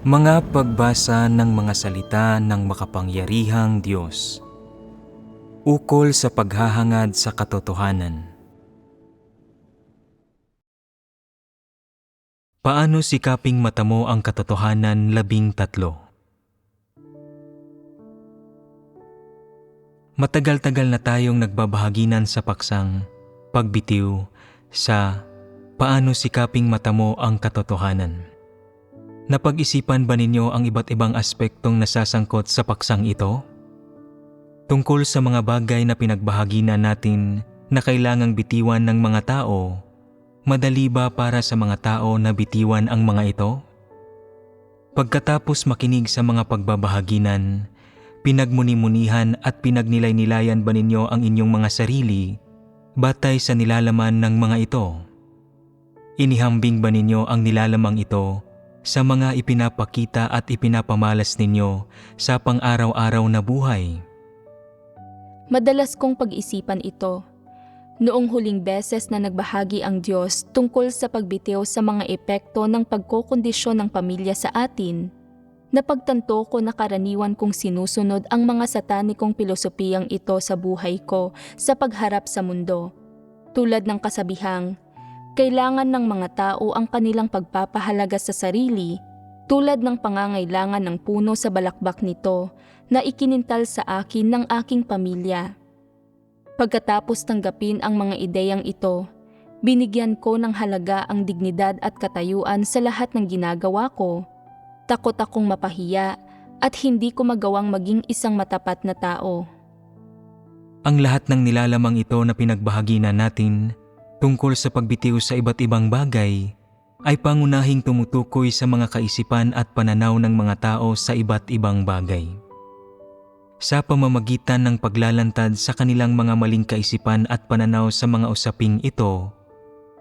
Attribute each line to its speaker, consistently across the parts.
Speaker 1: Mga pagbasa ng mga salita ng makapangyarihang Diyos. Ukol sa paghahangad sa katotohanan. Paano sikaping matamo ang katotohanan 13? Matagal-tagal na tayong nagbabahaginan sa paksang pagbitiw sa paano sikaping matamo ang katotohanan. Napag-isipan ba ninyo ang iba't ibang aspektong nasasangkot sa paksang ito? Tungkol sa mga bagay na pinagbahaginan natin na kailangang bitiwan ng mga tao, madali ba para sa mga tao na bitiwan ang mga ito? Pagkatapos makinig sa mga pagbabahaginan, pinagmuni-munihan at pinagnilay-nilayan ba ninyo ang inyong mga sarili batay sa nilalaman ng mga ito? Inihambing ba ninyo ang nilalamang ito sa mga ipinapakita at ipinapamalas ninyo sa pang-araw-araw na buhay?
Speaker 2: Madalas kong pag-isipan ito. Noong huling beses na nagbahagi ang Diyos tungkol sa pagbitiw sa mga epekto ng pagkokondisyon ng pamilya sa atin, napagtanto ko na karaniwan kong sinusunod ang mga satanikong pilosopiyang ito sa buhay ko sa pagharap sa mundo. Tulad ng kasabihang, kailangan ng mga tao ang kanilang pagpapahalaga sa sarili, tulad ng pangangailangan ng puno sa balakbak nito na ikinintal sa akin ng aking pamilya. Pagkatapos tanggapin ang mga ideyang ito, binigyan ko ng halaga ang dignidad at katayuan sa lahat ng ginagawa ko. Takot akong mapahiya at hindi ko magawang maging isang matapat na tao.
Speaker 1: Ang lahat ng nilalamang ito na pinagbahaginan natin tungkol sa pagbitiw sa iba't ibang bagay ay pangunahing tumutukoy sa mga kaisipan at pananaw ng mga tao sa iba't ibang bagay. Sa pamamagitan ng paglalantad sa kanilang mga maling kaisipan at pananaw sa mga usaping ito,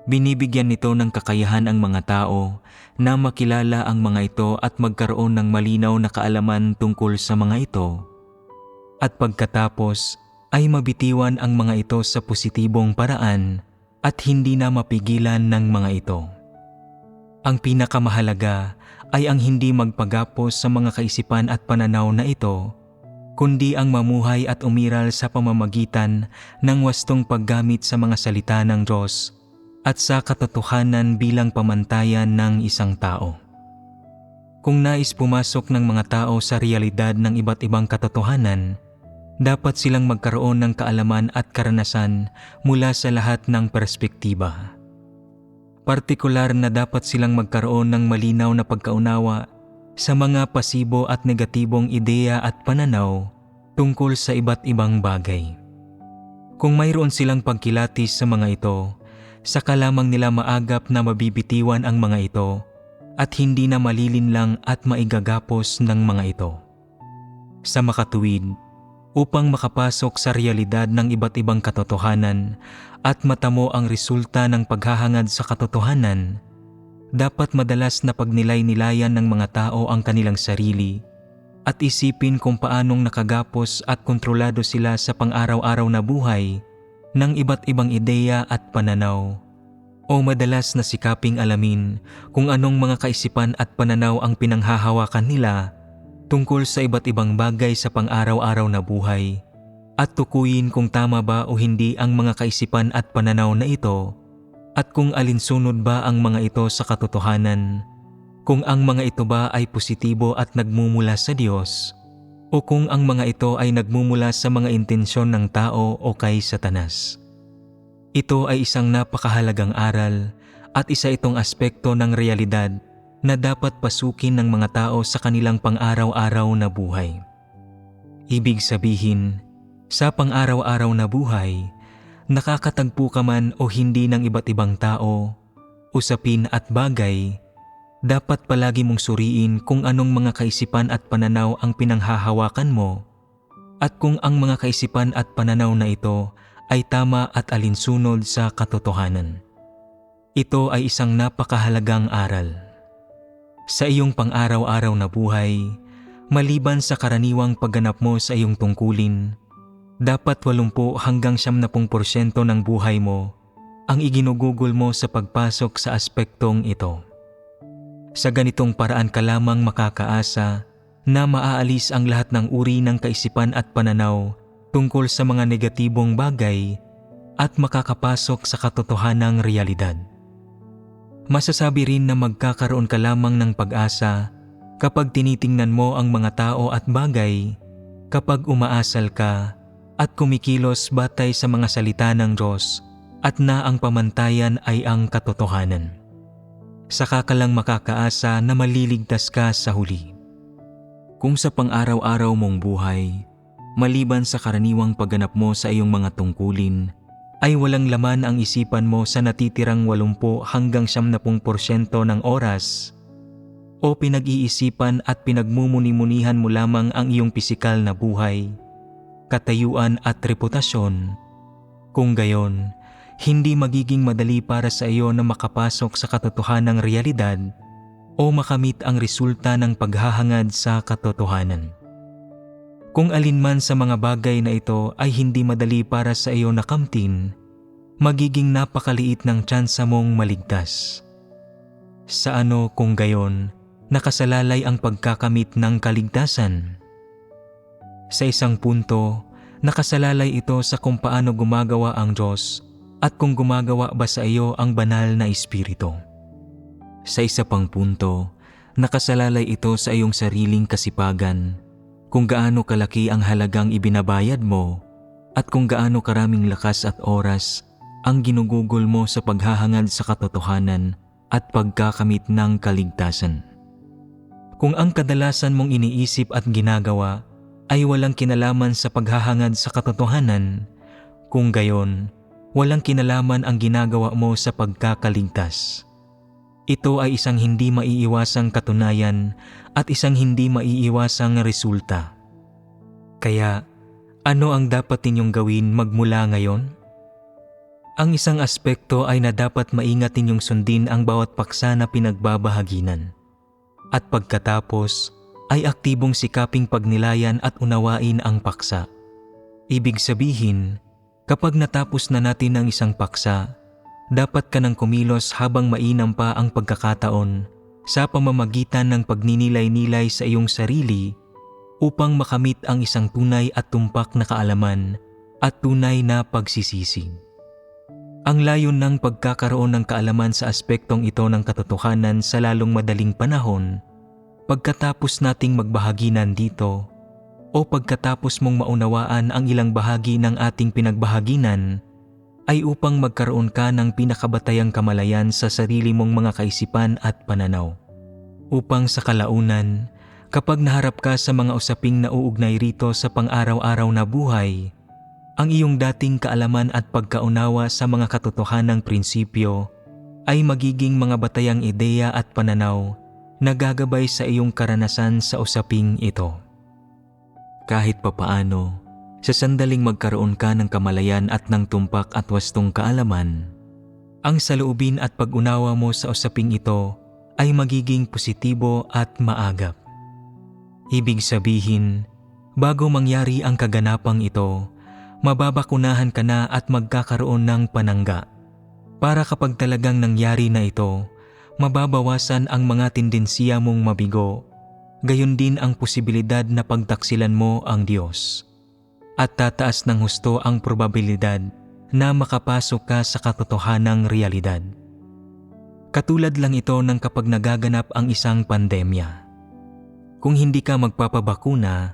Speaker 1: binibigyan nito ng kakayahan ang mga tao na makilala ang mga ito at magkaroon ng malinaw na kaalaman tungkol sa mga ito. At pagkatapos ay mabitiwan ang mga ito sa positibong paraan at hindi na mapigilan ng mga ito. Ang pinakamahalaga ay ang hindi magpagapos sa mga kaisipan at pananaw na ito, kundi ang mamuhay at umiral sa pamamagitan ng wastong paggamit sa mga salita ng Diyos at sa katotohanan bilang pamantayan ng isang tao. Kung nais pumasok ng mga tao sa realidad ng iba't ibang katotohanan, dapat silang magkaroon ng kaalaman at karanasan mula sa lahat ng perspektiba. Partikular na dapat silang magkaroon ng malinaw na pagkaunawa sa mga pasibo at negatibong ideya at pananaw tungkol sa iba't ibang bagay. Kung mayroon silang pagkilatis sa mga ito, saka lamang nila maagap na mabibitiwan ang mga ito at hindi na malilinlang at maigagapos ng mga ito. Sa makatuwid, upang makapasok sa realidad ng iba't ibang katotohanan at matamo ang resulta ng paghahangad sa katotohanan, dapat madalas na pagnilay-nilayan ng mga tao ang kanilang sarili at isipin kung paanong nakagapos at kontrolado sila sa pang-araw-araw na buhay ng iba't ibang ideya at pananaw, o madalas na sikaping alamin kung anong mga kaisipan at pananaw ang pinanghahawakan nila tungkol sa iba't ibang bagay sa pang-araw-araw na buhay at tukuyin kung tama ba o hindi ang mga kaisipan at pananaw na ito at kung alinsunod ba ang mga ito sa katotohanan, kung ang mga ito ba ay positibo at nagmumula sa Diyos o kung ang mga ito ay nagmumula sa mga intensyon ng tao o kay Satanas. Ito ay isang napakahalagang aral at isa itong aspekto ng realidad na dapat pasukin ng mga tao sa kanilang pang-araw-araw na buhay. Ibig sabihin, sa pang-araw-araw na buhay, nakakatagpo ka man o hindi ng iba't ibang tao, usapin at bagay, dapat palagi mong suriin kung anong mga kaisipan at pananaw ang pinanghahawakan mo at kung ang mga kaisipan at pananaw na ito ay tama at alinsunod sa katotohanan. Ito ay isang napakahalagang aral. Sa iyong pang-araw-araw na buhay, maliban sa karaniwang pagganap mo sa iyong tungkulin, dapat 80 hanggang 70% ng buhay mo ang iginugugol mo sa pagpasok sa aspektong ito. Sa ganitong paraan ka lamang makakaasa na maaalis ang lahat ng uri ng kaisipan at pananaw tungkol sa mga negatibong bagay at makakapasok sa katotohanang realidad. Masasabi rin na magkakaroon ka lamang ng pag-asa kapag tinitingnan mo ang mga tao at bagay, kapag umaasal ka at kumikilos batay sa mga salita ng Diyos at na ang pamantayan ay ang katotohanan. Saka ka lang makakaasa na maliligtas ka sa huli. Kung sa pang-araw-araw mong buhay, maliban sa karaniwang pagganap mo sa iyong mga tungkulin, ay walang laman ang isipan mo sa natitirang 80 hanggang 70% ng oras, o pinag-iisipan at pinagmumuni-munihan mo lamang ang iyong pisikal na buhay, katayuan at reputasyon, kung gayon, hindi magiging madali para sa iyo na makapasok sa katotohanang realidad o makamit ang resulta ng paghahangad sa katotohanan. Kung alinman sa mga bagay na ito ay hindi madali para sa iyo nakamtin, magiging napakaliit ng tsansa mong maligtas. Sa ano kung gayon, nakasalalay ang pagkakamit ng kaligtasan? Sa isang punto, nakasalalay ito sa kung paano gumagawa ang Diyos at kung gumagawa ba sa iyo ang banal na Espiritu. Sa isa pang punto, nakasalalay ito sa iyong sariling kasipagan, kung gaano kalaki ang halagang ibinabayad mo at kung gaano karaming lakas at oras ang ginugugol mo sa paghahangad sa katotohanan at pagkakamit ng kaligtasan. Kung ang kadalasan mong iniisip at ginagawa ay walang kinalaman sa paghahangad sa katotohanan, kung gayon, walang kinalaman ang ginagawa mo sa pagkakaligtas. Ito ay isang hindi maiiwasang katunayan at isang hindi maiiwasang resulta. Kaya, ano ang dapat ninyong gawin magmula ngayon? Ang isang aspekto ay na dapat maingat ninyong sundin ang bawat paksa na pinagbabahaginan. At pagkatapos, ay aktibong sikaping pagnilayan at unawain ang paksa. Ibig sabihin, kapag natapos na natin ang isang paksa, dapat ka nang kumilos habang mainam pa ang pagkakataon sa pamamagitan ng pagninilay-nilay sa iyong sarili upang makamit ang isang tunay at tumpak na kaalaman at tunay na pagsisisi. Ang layon ng pagkakaroon ng kaalaman sa aspektong ito ng katotohanan sa lalong madaling panahon, pagkatapos nating magbahaginan dito o pagkatapos mong maunawaan ang ilang bahagi ng ating pinagbahaginan, ay upang magkaroon ka ng pinakabatayang kamalayan sa sarili mong mga kaisipan at pananaw. Upang sa kalaunan, kapag naharap ka sa mga usaping nauugnay rito sa pang-araw-araw na buhay, ang iyong dating kaalaman at pagkaunawa sa mga katotohanang prinsipyo ay magiging mga batayang ideya at pananaw na gagabay sa iyong karanasan sa usaping ito. Kahit papaano, sa sandaling magkaroon ka ng kamalayan at ng tumpak at wastong kaalaman, ang saloobin at pag-unawa mo sa usaping ito ay magiging positibo at maagap. Ibig sabihin, bago mangyari ang kaganapang ito, mababakunahan ka na at magkakaroon ng panangga. Para kapag talagang nangyari na ito, mababawasan ang mga tendensiya mong mabigo, gayon din ang posibilidad na pagtaksilan mo ang Diyos. At tataas ng husto ang probabilidad na makapasok ka sa katotohanang realidad. Katulad lang ito ng kapag nagaganap ang isang pandemya. Kung hindi ka magpapabakuna,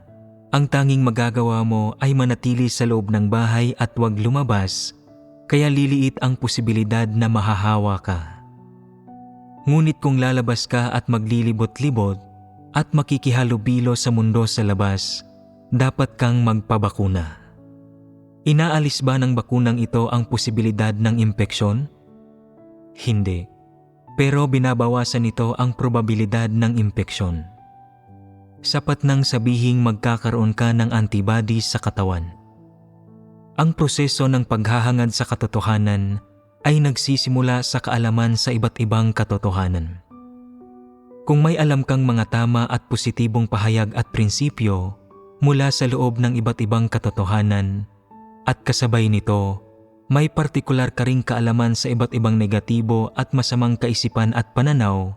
Speaker 1: ang tanging magagawa mo ay manatili sa loob ng bahay at huwag lumabas, kaya liliit ang posibilidad na mahahawa ka. Ngunit kung lalabas ka at maglilibot-libot at makikihalubilo sa mundo sa labas, dapat kang magpabakuna. Inaalis ba ng bakunang ito ang posibilidad ng impeksyon? Hindi. Pero binabawasan nito ang probabilidad ng impeksyon. Sapat nang sabihing magkakaroon ka ng antibodies sa katawan. Ang proseso ng paghahangad sa katotohanan ay nagsisimula sa kaalaman sa iba't ibang katotohanan. Kung may alam kang mga tama at positibong pahayag at prinsipyo mula sa loob ng iba't ibang katotohanan, at kasabay nito, may partikular ka ring kaalaman sa iba't ibang negatibo at masamang kaisipan at pananaw,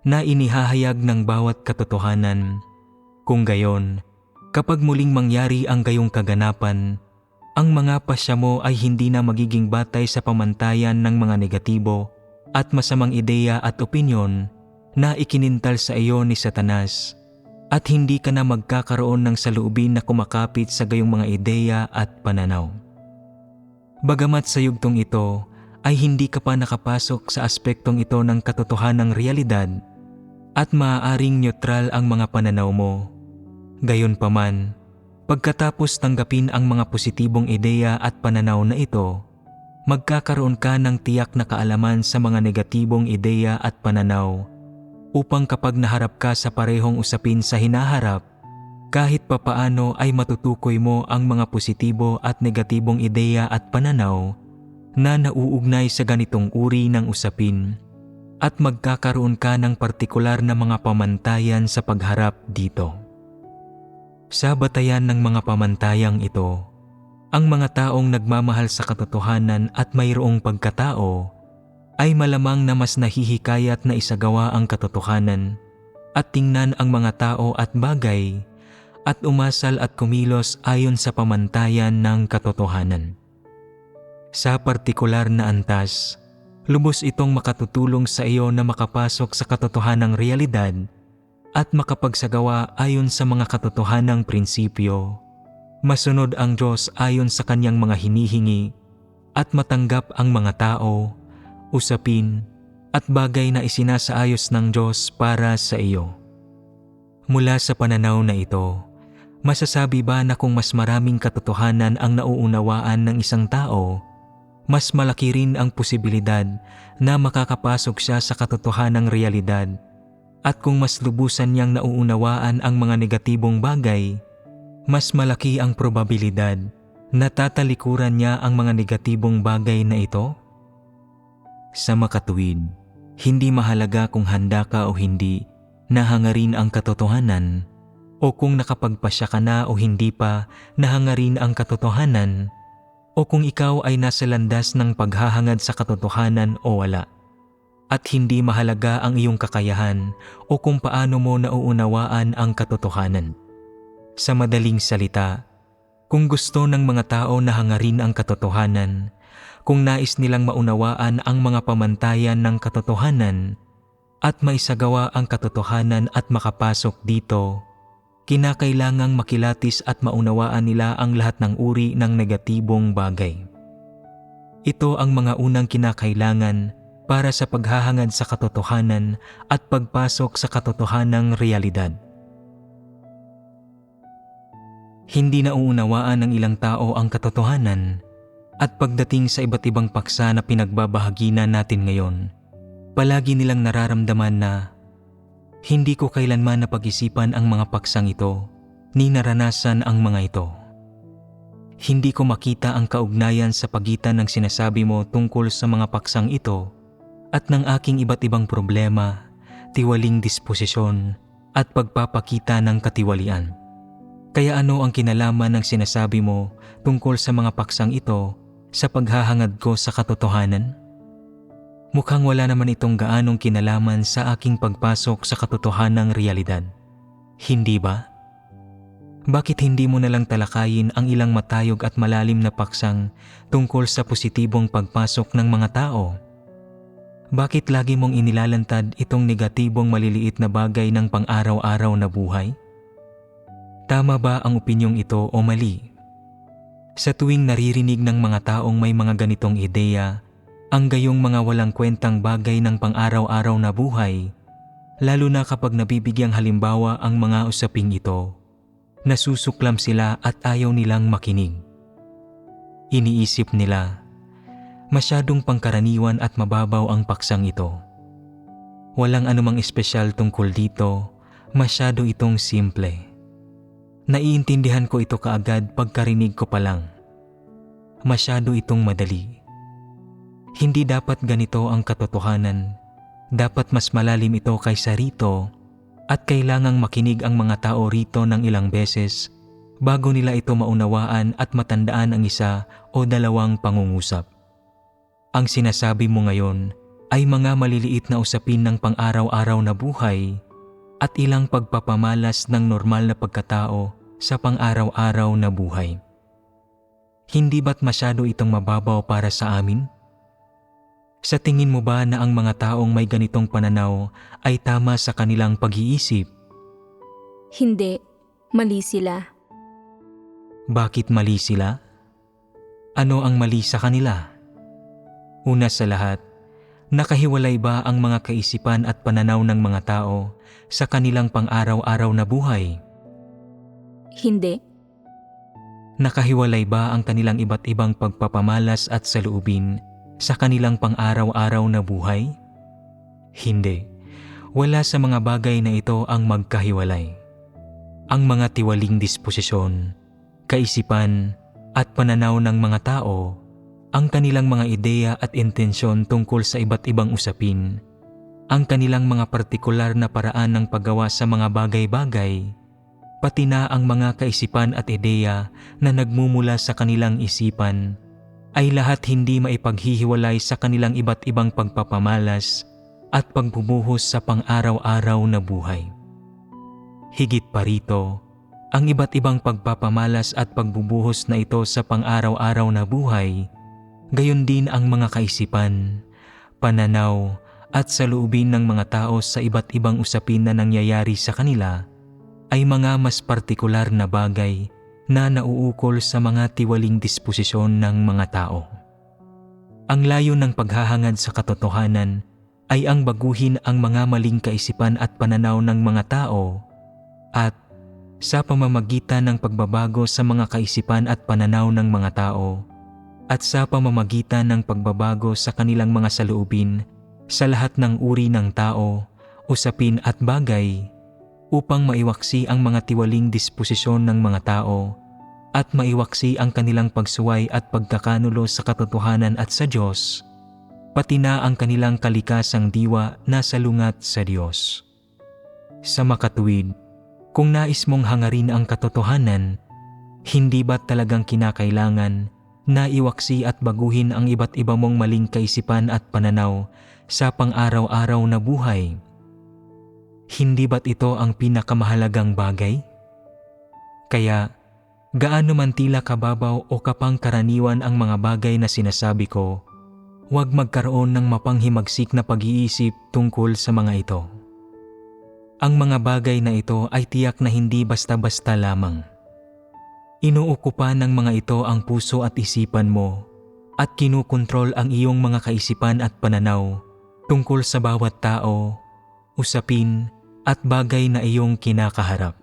Speaker 1: na inihahayag ng bawat katotohanan. Kung gayon, kapag muling mangyari ang gayong kaganapan, ang mga pasya mo ay hindi na magiging batay sa pamantayan ng mga negatibo at masamang ideya at opinyon na ikinintal sa iyo ni Satanas, at hindi ka na magkakaroon ng saloobin na kumakapit sa gayong mga ideya at pananaw. Bagamat sa yugtong ito ay hindi ka pa nakapasok sa aspektong ito ng katotohanang realidad at maaaring neutral ang mga pananaw mo. Gayunpaman, pagkatapos tanggapin ang mga positibong ideya at pananaw na ito, magkakaroon ka ng tiyak na kaalaman sa mga negatibong ideya at pananaw upang kapag naharap ka sa parehong usapin sa hinaharap, kahit papaano ay matutukoy mo ang mga positibo at negatibong ideya at pananaw na nauugnay sa ganitong uri ng usapin at magkakaroon ka ng partikular na mga pamantayan sa pagharap dito. Sa batayan ng mga pamantayang ito, ang mga taong nagmamahal sa katotohanan at mayroong pagkatao ay malamang na mas nahihikayat na isagawa ang katotohanan at tingnan ang mga tao at bagay at umasal at kumilos ayon sa pamantayan ng katotohanan. Sa partikular na antas, lubos itong makatutulong sa iyo na makapasok sa katotohanang realidad at makapagsagawa ayon sa mga katotohanang prinsipyo. Masunod ang Diyos ayon sa kanyang mga hinihingi at matanggap ang mga tao, usapin at bagay na isinasaayos ng Diyos para sa iyo. Mula sa pananaw na ito, masasabi ba na kung mas maraming katotohanan ang nauunawaan ng isang tao, mas malaki rin ang posibilidad na makakapasok siya sa katotohanang realidad, at kung mas lubusan niyang nauunawaan ang mga negatibong bagay, mas malaki ang probabilidad na tatalikuran niya ang mga negatibong bagay na ito? Sa makatuwid, hindi mahalaga kung handa ka o hindi na hangarin ang katotohanan, o kung nakapagpasya ka na o hindi pa na hangarin ang katotohanan, o kung ikaw ay nasa landas ng paghahangad sa katotohanan o wala. At hindi mahalaga ang iyong kakayahan o kung paano mo nauunawaan ang katotohanan. Sa madaling salita, kung gusto ng mga tao na hangarin ang katotohanan, kung nais nilang maunawaan ang mga pamantayan ng katotohanan at maisagawa ang katotohanan at makapasok dito, kinakailangang makilatis at maunawaan nila ang lahat ng uri ng negatibong bagay. Ito ang mga unang kinakailangan para sa paghahangad sa katotohanan at pagpasok sa katotohanang realidad. Hindi nauunawaan ng ilang tao ang katotohanan, at pagdating sa iba't ibang paksa na pinagbabahaginan natin ngayon, palagi nilang nararamdaman na hindi ko kailanman napag-isipan ang mga paksang ito, ni naranasan ang mga ito. Hindi ko makita ang kaugnayan sa pagitan ng sinasabi mo tungkol sa mga paksang ito at ng aking iba't ibang problema, tiwaling disposisyon at pagpapakita ng katiwalian. Kaya ano ang kinalaman ng sinasabi mo tungkol sa mga paksang ito sa paghahangad ko sa katotohanan? Mukhang wala naman itong gaanong kinalaman sa aking pagpasok sa katotohanang realidad. Hindi ba? Bakit hindi mo nalang talakayin ang ilang matayog at malalim na paksang tungkol sa positibong pagpasok ng mga tao? Bakit lagi mong inilalantad itong negatibong maliliit na bagay ng pang-araw-araw na buhay? Tama ba ang opinyong ito o mali? Sa tuwing naririnig ng mga taong may mga ganitong ideya, ang gayong mga walang kwentang bagay ng pang-araw-araw na buhay, lalo na kapag nabibigyang halimbawa ang mga usaping ito, nasusuklam sila at ayaw nilang makinig. Iniisip nila, masyadong pangkaraniwan at mababaw ang paksang ito. Walang anumang espesyal tungkol dito, masyado itong simple. Naiintindihan ko ito kaagad pagkarinig ko pa lang. Masyado itong madali. Hindi dapat ganito ang katotohanan. Dapat mas malalim ito kaysa rito at kailangang makinig ang mga tao rito ng ilang beses bago nila ito maunawaan at matandaan ang isa o dalawang pangungusap. Ang sinasabi mo ngayon ay mga maliliit na usapin ng pang-araw-araw na buhay at ilang pagpapamalas ng normal na pagkatao sa pang-araw-araw na buhay. Hindi ba't masyado itong mababaw para sa amin? Sa tingin mo ba na ang mga taong may ganitong pananaw ay tama sa kanilang pag-iisip?
Speaker 2: Hindi, mali sila.
Speaker 1: Bakit mali sila? Ano ang mali sa kanila? Una sa lahat, nakahiwalay ba ang mga kaisipan at pananaw ng mga tao sa kanilang pang-araw-araw na buhay?
Speaker 2: Hindi,
Speaker 1: Nakahiwalay ba ang kanilang iba't ibang pagpapamalas at saloobin sa kanilang pang-araw-araw na buhay? Hindi. Wala sa mga bagay na ito ang magkahiwalay. Ang mga tiwaling disposisyon, kaisipan at pananaw ng mga tao, ang kanilang mga ideya at intensyon tungkol sa iba't ibang usapin, ang kanilang mga partikular na paraan ng paggawa sa mga bagay-bagay, pati na ang mga kaisipan at ideya na nagmumula sa kanilang isipan, ay lahat hindi maipaghihiwalay sa kanilang iba't ibang pagpapamalas at pagbubuhos sa pang-araw-araw na buhay. Higit pa rito, ang iba't ibang pagpapamalas at pagbubuhos na ito sa pang-araw-araw na buhay, gayon din ang mga kaisipan, pananaw at saloobin ng mga tao sa iba't ibang usapin na nangyayari sa kanila, ay mga mas partikular na bagay na nauukol sa mga tiwaling disposisyon ng mga tao. Ang layo ng paghahangad sa katotohanan ay ang baguhin ang mga maling kaisipan at pananaw ng mga tao at sa pamamagitan ng pagbabago sa mga kaisipan at pananaw ng mga tao at sa pamamagitan ng pagbabago sa kanilang mga saloobin sa lahat ng uri ng tao, usapin at bagay upang maiwaksi ang mga tiwaling disposisyon ng mga tao at maiwaksi ang kanilang pagsuway at pagkakanulo sa katotohanan at sa Diyos, pati na ang kanilang kalikasang diwa na salungat sa Diyos. Sa makatuwid, kung nais mong hangarin ang katotohanan, hindi ba talagang kinakailangan na iwaksi at baguhin ang iba't iba mong maling kaisipan at pananaw sa pang-araw-araw na buhay? Hindi ba't ito ang pinakamahalagang bagay? Kaya, gaano man tila kababaw o kapangkaraniwan ang mga bagay na sinasabi ko, huwag magkaroon ng mapanghimagsik na pag-iisip tungkol sa mga ito. Ang mga bagay na ito ay tiyak na hindi basta-basta lamang. Inuukupan ng mga ito ang puso at isipan mo at kinukontrol ang iyong mga kaisipan at pananaw tungkol sa bawat tao, usapin at bagay na iyong kinakaharap.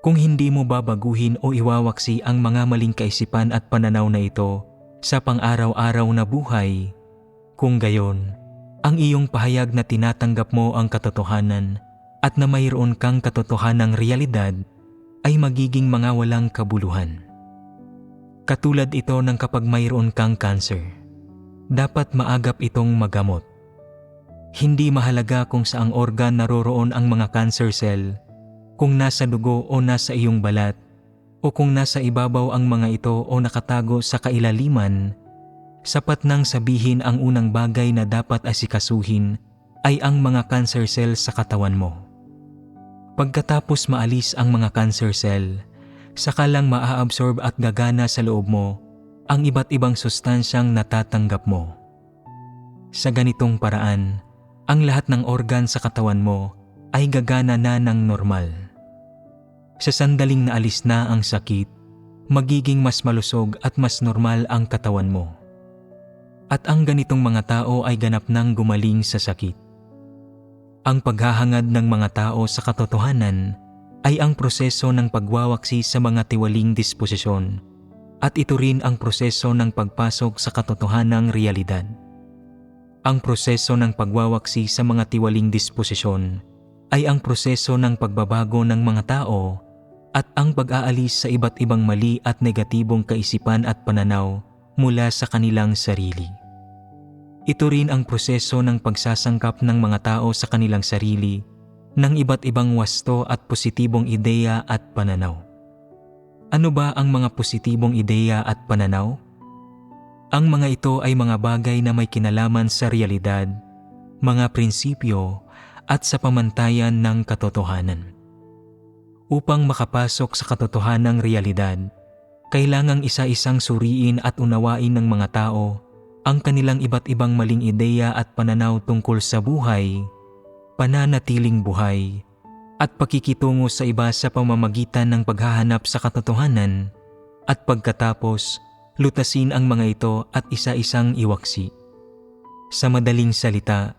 Speaker 1: Kung hindi mo babaguhin o iwawaksi ang mga maling kaisipan at pananaw na ito sa pang-araw-araw na buhay, kung gayon, ang iyong pahayag na tinatanggap mo ang katotohanan at na mayroon kang katotohanang realidad ay magiging mga walang kabuluhan. Katulad ito ng kapag mayroon kang cancer, dapat maagap itong magamot. Hindi mahalaga kung saang organ naroroon ang mga cancer cell, kung nasa dugo o nasa iyong balat, o kung nasa ibabaw ang mga ito o nakatago sa kailaliman, sapat nang sabihin ang unang bagay na dapat asikasuhin ay ang mga cancer cell sa katawan mo. Pagkatapos maalis ang mga cancer cell, saka lang maa-absorb at gagana sa loob mo ang iba't ibang sustansyang natatanggap mo. Sa ganitong paraan, ang lahat ng organ sa katawan mo ay gagana na ng normal. Sa sandaling naalis na ang sakit, magiging mas malusog at mas normal ang katawan mo. At ang ganitong mga tao ay ganap nang gumaling sa sakit. Ang paghahangad ng mga tao sa katotohanan ay ang proseso ng pagwawaksi sa mga tiwaling disposisyon at ito rin ang proseso ng pagpasok sa katotohanang realidad. Ang proseso ng pagwawaksi sa mga tiwaling disposisyon ay ang proseso ng pagbabago ng mga tao at ang pag-aalis sa iba't ibang mali at negatibong kaisipan at pananaw mula sa kanilang sarili. Ito rin ang proseso ng pagsasangkap ng mga tao sa kanilang sarili ng iba't ibang wasto at positibong ideya at pananaw. Ano ba ang mga positibong ideya at pananaw? Ang mga ito ay mga bagay na may kinalaman sa realidad, mga prinsipyo at sa pamantayan ng katotohanan. Upang makapasok sa katotohanang realidad, kailangang isa-isang suriin at unawain ng mga tao ang kanilang iba't ibang maling ideya at pananaw tungkol sa buhay, pananatiling buhay, at pakikitungo sa iba sa pamamagitan ng paghahanap sa katotohanan, at pagkatapos, lutasin ang mga ito at isa-isang iwaksi. Sa madaling salita,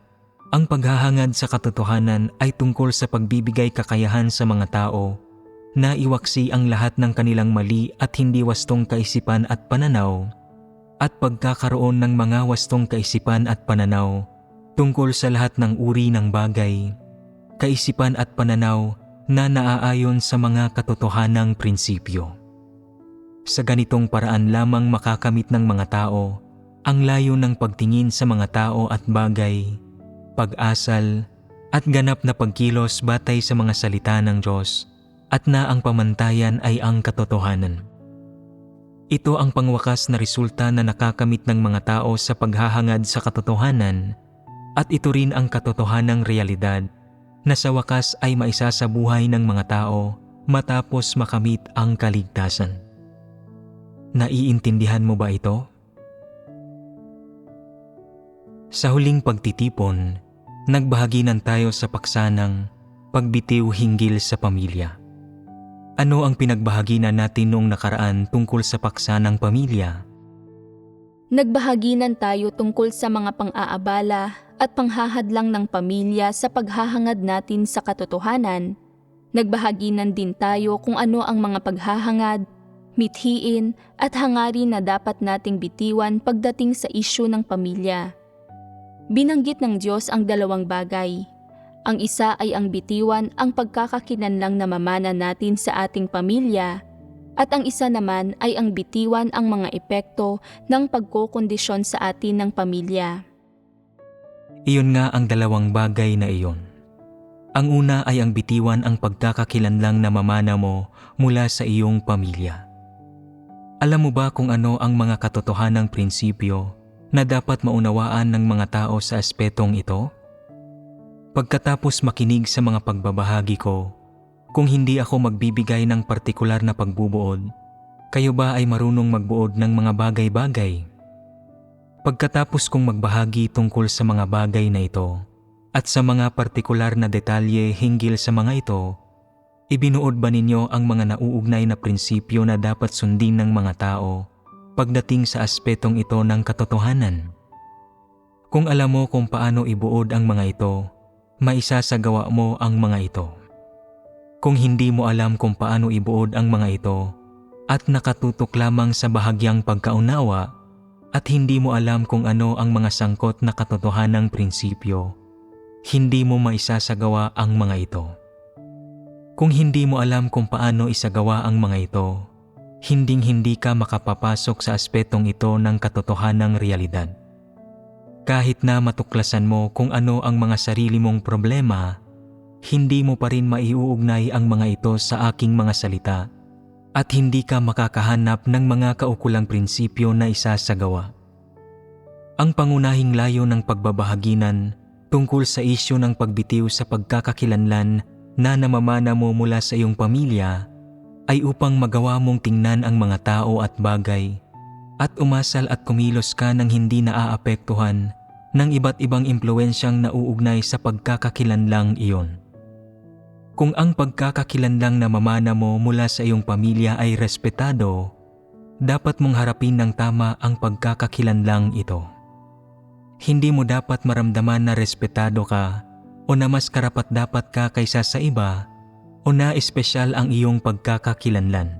Speaker 1: ang paghahangad sa katotohanan ay tungkol sa pagbibigay kakayahan sa mga tao na iwaksi ang lahat ng kanilang mali at hindi wastong kaisipan at pananaw, at pagkakaroon ng mga wastong kaisipan at pananaw tungkol sa lahat ng uri ng bagay, kaisipan at pananaw na naaayon sa mga katotohanang prinsipyo. Sa ganitong paraan lamang makakamit ng mga tao ang layo ng pagtingin sa mga tao at bagay, pag-asal at ganap na pagkilos batay sa mga salita ng Diyos at na ang pamantayan ay ang katotohanan. Ito ang pangwakas na resulta na nakakamit ng mga tao sa paghahangad sa katotohanan, at ito rin ang katotohanang realidad na sa wakas ay maisa sa buhay ng mga tao matapos makamit ang kaligtasan. Naiintindihan mo ba ito? Sa huling pagtitipon, nagbahaginan tayo sa paksanang pagbitiw hinggil sa pamilya. Ano ang pinagbahaginan natin noong nakaraan tungkol sa paksa ng pamilya?
Speaker 2: Nagbahaginan tayo tungkol sa mga pang-aabala at panghahadlang ng pamilya sa paghahangad natin sa katotohanan. Nagbahaginan din tayo kung ano ang mga paghahangad, mithiin at hangarin na dapat nating bitiwan pagdating sa isyu ng pamilya. Binanggit ng Diyos ang dalawang bagay. Ang isa ay ang bitiwan ang pagkakakilanlang na mamana natin sa ating pamilya, at ang isa naman ay ang bitiwan ang mga epekto ng pagkokondisyon sa atin ng pamilya.
Speaker 1: Iyon nga ang dalawang bagay na iyon. Ang una ay ang bitiwan ang pagkakakilanlang na mamana mo mula sa iyong pamilya. Alam mo ba kung ano ang mga katotohanang prinsipyo na dapat maunawaan ng mga tao sa aspetong ito? Pagkatapos makinig sa mga pagbabahagi ko, kung hindi ako magbibigay ng partikular na pagbubuod, kayo ba ay marunong magbuod ng mga bagay-bagay? Pagkatapos kong magbahagi tungkol sa mga bagay na ito at sa mga partikular na detalye hinggil sa mga ito, ibinuod ba ninyo ang mga nauugnay na prinsipyo na dapat sundin ng mga tao pagdating sa aspetong ito ng katotohanan? Kung alam mo kung paano ibuod ang mga ito, maisasagawa mo ang mga ito. Kung hindi mo alam kung paano ibuod ang mga ito at nakatutok lamang sa bahagyang pagkaunawa at hindi mo alam kung ano ang mga sangkot na katotohanang prinsipyo, hindi mo maisasagawa ang mga ito. Kung hindi mo alam kung paano isagawa ang mga ito, hinding-hindi ka makapapasok sa aspetong ito ng katotohanang realidad. Kahit na matuklasan mo kung ano ang mga sarili mong problema, hindi mo pa rin maiuugnay ang mga ito sa aking mga salita at hindi ka makakahanap ng mga kaukulang prinsipyo na isasagawa. Ang pangunahing layo ng pagbabahaginan tungkol sa isyu ng pagbitiw sa pagkakakilanlan na namamana mo mula sa iyong pamilya ay upang magawa mong tingnan ang mga tao at bagay at umasal at kumilos ka ng hindi naaapektuhan ng iba't ibang impluensyang nauugnay sa pagkakakilanlang iyon. Kung ang pagkakakilanlang na mamana mo mula sa iyong pamilya ay respetado, dapat mong harapin ng tama ang pagkakakilanlang ito. Hindi mo dapat maramdaman na respetado ka o na mas karapat-dapat ka kaysa sa iba o na espesyal ang iyong pagkakakilanlan.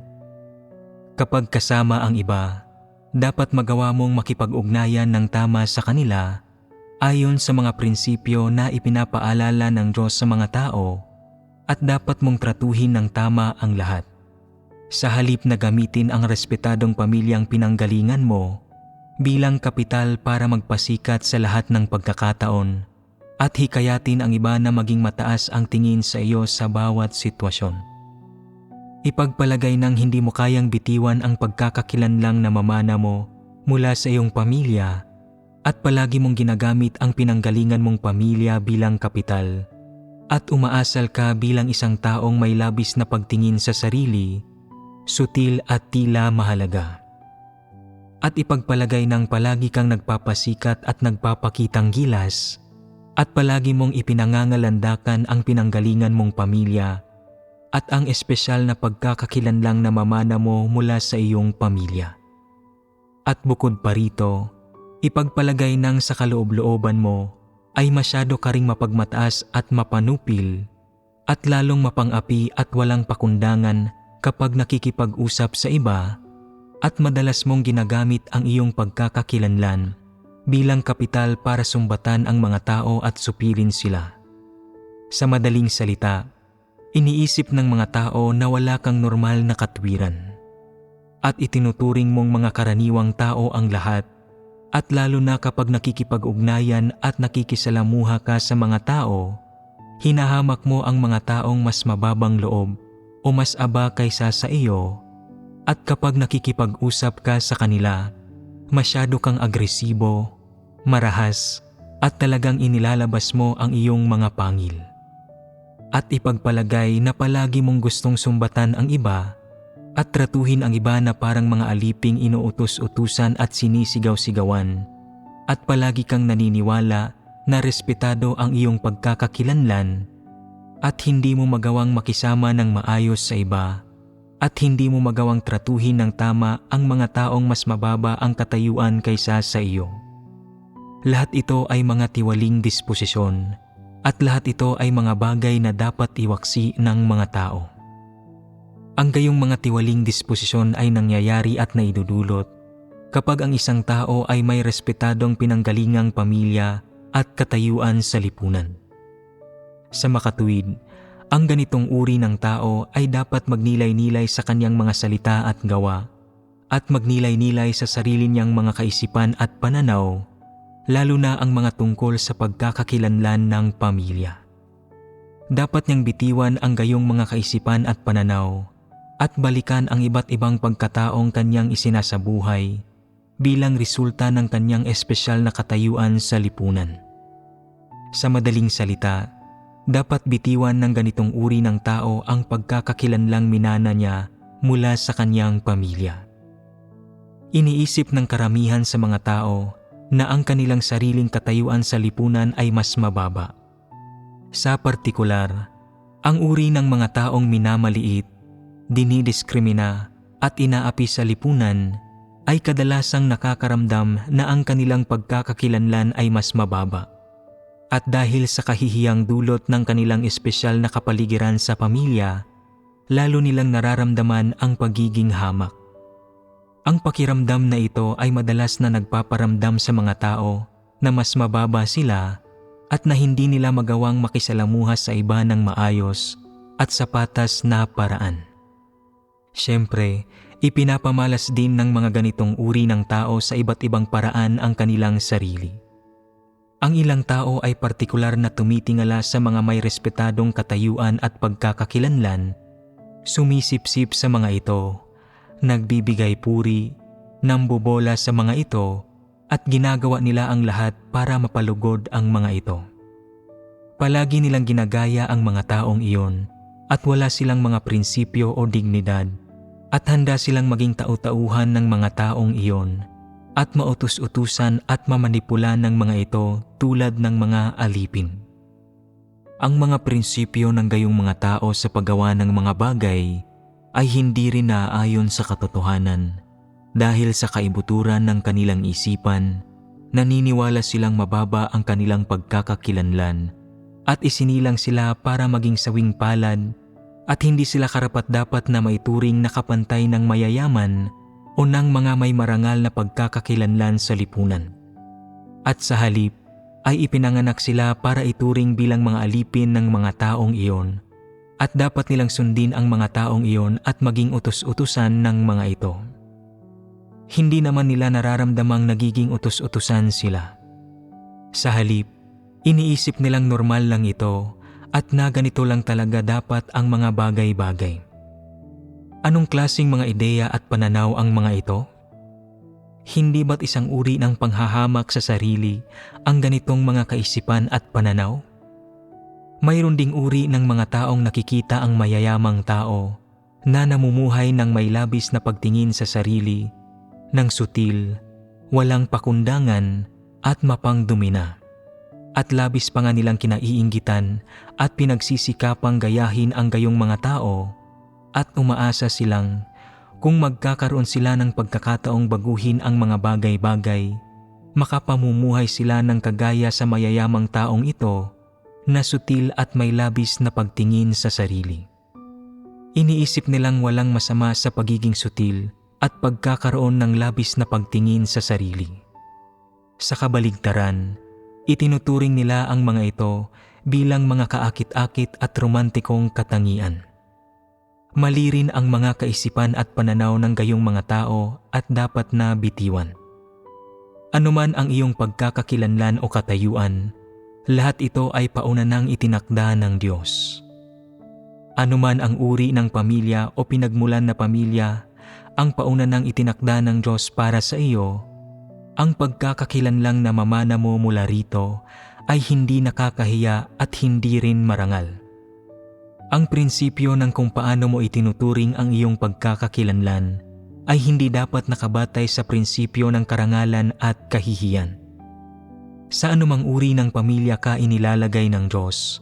Speaker 1: Kapag kasama ang iba, dapat magawa mong makipag-ugnayan ng tama sa kanila ayon sa mga prinsipyo na ipinapaalala ng Diyos sa mga tao at dapat mong tratuhin ng tama ang lahat. Sa halip na gamitin ang respetadong pamilyang pinanggalingan mo bilang kapital para magpasikat sa lahat ng pagkakataon at hikayatin ang iba na maging mataas ang tingin sa iyo sa bawat sitwasyon. Ipagpalagay ng hindi mo kayang bitiwan ang pagkakakilanlang na mamana mo mula sa iyong pamilya at palagi mong ginagamit ang pinanggalingan mong pamilya bilang kapital at umaasal ka bilang isang taong may labis na pagtingin sa sarili, sutil at tila mahalaga. At ipagpalagay ng palagi kang nagpapasikat at nagpapakitang gilas at palagi mong ipinangangalandakan ang pinanggalingan mong pamilya at ang espesyal na pagkakakilanlang na mamana mo mula sa iyong pamilya. At bukod pa rito, ipagpalagay ng sa kaloob-looban mo ay masyado ka ring mapagmataas at mapanupil at lalong mapang-api at walang pakundangan kapag nakikipag-usap sa iba at madalas mong ginagamit ang iyong pagkakakilanlan bilang kapital para sumbatan ang mga tao at supilin sila. Sa madaling salita, iniisip ng mga tao na wala kang normal na katwiran at itinuturing mong mga karaniwang tao ang lahat at lalo na kapag nakikipag-ugnayan at nakikisalamuha ka sa mga tao, hinahamak mo ang mga taong mas mababang loob o mas aba kaysa sa iyo at kapag nakikipag-usap ka sa kanila, masyado kang agresibo, marahas at talagang inilalabas mo ang iyong mga pangil. At ipagpalagay na palagi mong gustong sumbatan ang iba at tratuhin ang iba na parang mga aliping inuutos-utusan at sinisigaw-sigawan at palagi kang naniniwala na respetado ang iyong pagkakakilanlan at hindi mo magawang makisama ng maayos sa iba at hindi mo magawang tratuhin ng tama ang mga taong mas mababa ang katayuan kaysa sa iyo. Lahat ito ay mga tiwaling disposisyon at lahat ito ay mga bagay na dapat iwaksi ng mga tao. Ang gayong mga tiwaling disposisyon ay nangyayari at naidudulot kapag ang isang tao ay may respetadong pinanggalingang pamilya at katayuan sa lipunan. Sa makatuwid, ang ganitong uri ng tao ay dapat magnilay-nilay sa kanyang mga salita at gawa at magnilay-nilay sa sarili niyang mga kaisipan at pananaw, lalo na ang mga tungkol sa pagkakakilanlan ng pamilya. Dapat niyang bitiwan ang gayong mga kaisipan at pananaw at balikan ang iba't ibang pagkataong kanyang isinasabuhay bilang resulta ng kanyang espesyal na katayuan sa lipunan. Sa madaling salita, dapat bitiwan ng ganitong uri ng tao ang pagkakakilanlang minana niya mula sa kanyang pamilya. Iniisip ng karamihan sa mga tao na ang kanilang sariling katayuan sa lipunan ay mas mababa. Sa partikular, ang uri ng mga taong minamaliit, dinidiskrimina at inaapi sa lipunan ay kadalasang nakakaramdam na ang kanilang pagkakakilanlan ay mas mababa. At dahil sa kahihiyang dulot ng kanilang espesyal na kapaligiran sa pamilya, lalo nilang nararamdaman ang pagiging hamak. Ang pakiramdam na ito ay madalas na nagpaparamdam sa mga tao na mas mababa sila at na hindi nila magawang makisalamuha sa iba ng maayos at sa patas na paraan. Siyempre, ipinapamalas din ng mga ganitong uri ng tao sa iba't ibang paraan ang kanilang sarili. Ang ilang tao ay partikular na tumitingala sa mga may respetadong katayuan at pagkakakilanlan, sumisipsip sa mga ito, nagbibigay puri, nambobola sa mga ito, at ginagawa nila ang lahat para mapalugod ang mga ito. Palagi nilang ginagaya ang mga taong iyon at wala silang mga prinsipyo o dignidad at handa silang maging tau-tauhan ng mga taong iyon at mautus-utusan at mamanipula ng mga ito tulad ng mga alipin. Ang mga prinsipyo ng gayong mga tao sa paggawa ng mga bagay ay hindi rin naaayon sa katotohanan dahil sa kaibuturan ng kanilang isipan, naniniwala silang mababa ang kanilang pagkakakilanlan at isinilang sila para maging sawing palad at hindi sila karapat-dapat na maituring na kapantay ng mayayaman o ng mga may marangal na pagkakakilanlan sa lipunan. At sa halip ay ipinanganak sila para ituring bilang mga alipin ng mga taong iyon at dapat nilang sundin ang mga taong iyon at maging utos-utusan ng mga ito. Hindi naman nila nararamdamang nagiging utos-utusan sila. Sa halip, iniisip nilang normal lang ito at na ganito lang talaga dapat ang mga bagay-bagay. Anong klaseng mga ideya at pananaw ang mga ito? Hindi ba't isang uri ng panghahamak sa sarili ang ganitong mga kaisipan at pananaw? Mayroon ding uri ng mga taong nakikita ang mayayamang tao na namumuhay ng may labis na pagtingin sa sarili, ng sutil, walang pakundangan at mapangdumina. At labis pa nga nilang kinaiinggitan at pinagsisikapang gayahin ang gayong mga tao at umaasa silang kung magkakaroon sila ng pagkakataong baguhin ang mga bagay-bagay, makapamumuhay sila ng kagaya sa mayayamang taong ito na sutil at may labis na pagtingin sa sarili. Iniisip nilang walang masama sa pagiging sutil at pagkakaroon ng labis na pagtingin sa sarili. Sa kabaligtaran, itinuturing nila ang mga ito bilang mga kaakit-akit at romantikong katangian. Mali rin ang mga kaisipan at pananaw ng gayong mga tao at dapat na bitiwan. Anuman ang iyong pagkakakilanlan o katayuan, lahat ito ay pauna nang itinakda ng Diyos. Anuman ang uri ng pamilya o pinagmulan na pamilya, ang pauna nang itinakda ng Diyos para sa iyo, ang pagkakakilanlang na mamana mo mula rito ay hindi nakakahiya at hindi rin marangal. Ang prinsipyo ng kung paano mo itinuturing ang iyong pagkakakilanlan ay hindi dapat nakabatay sa prinsipyo ng karangalan at kahihiyan. Sa anumang uri ng pamilya ka inilalagay ng Diyos,